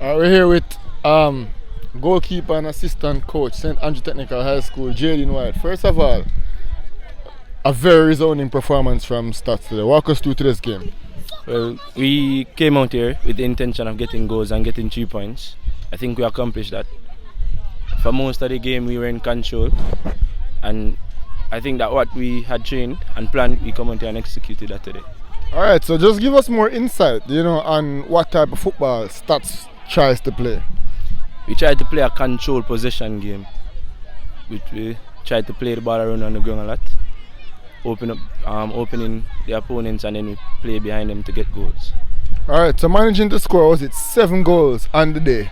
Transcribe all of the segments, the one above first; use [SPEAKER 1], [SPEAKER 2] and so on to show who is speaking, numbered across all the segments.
[SPEAKER 1] We're here with goalkeeper and assistant coach, St. Andrew Technical High School, Jeadine White. First of all, a very resounding performance from Staths today. Walk us through today's game.
[SPEAKER 2] Well, we came out here with the intention of getting goals and getting 3 points. I think we accomplished that. For most of the game, we were in control, and I think that what we had trained and planned, we come out here and executed that today.
[SPEAKER 1] Alright, so just give us more insight, on what type of football Staths tries to play.
[SPEAKER 2] We tried to play a control possession game. We tried to play the ball around on the ground a lot, opening the opponents, and then we play behind them to get goals.
[SPEAKER 1] Alright, so managing to score, was it 7 goals on the day?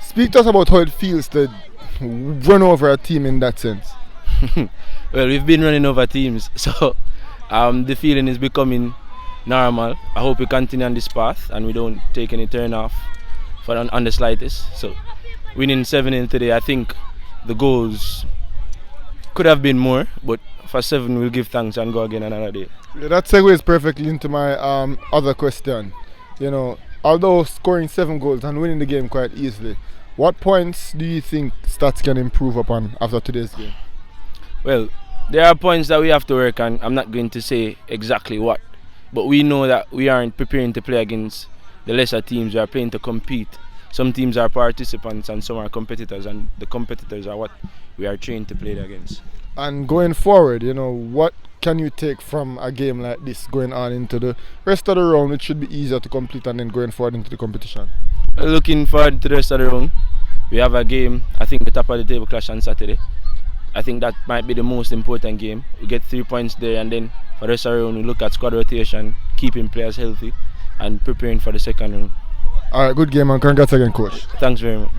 [SPEAKER 1] Speak to us about how it feels to run over a team in that sense.
[SPEAKER 2] Well, we've been running over teams, so the feeling is becoming normal. I hope we continue on this path and we don't take any turn off on the slightest. So winning 7-0 today, I think the goals could have been more, but for 7 we'll give thanks and go again another day.
[SPEAKER 1] Yeah, that segues perfectly into my other question. Although scoring 7 goals and winning the game quite easily, what points do you think Staths can improve upon after today's game?
[SPEAKER 2] Well, there are points that we have to work on. I'm not going to say exactly what, but we know that we aren't preparing to play against the lesser teams. We are playing to compete. Some teams are participants and some are competitors, and the competitors are what we are trained to play against.
[SPEAKER 1] And going forward, what can you take from a game like this going on into the rest of the round? It should be easier to complete, and then going forward into the competition.
[SPEAKER 2] Looking forward to the rest of the round. We have a game, I think the top of the table clash on Saturday. I think that might be the most important game. We get 3 points there, and then for the rest of the round we look at squad rotation, keeping players healthy and preparing for the second round.
[SPEAKER 1] Alright, good game, and congrats again, coach.
[SPEAKER 2] Thanks very much.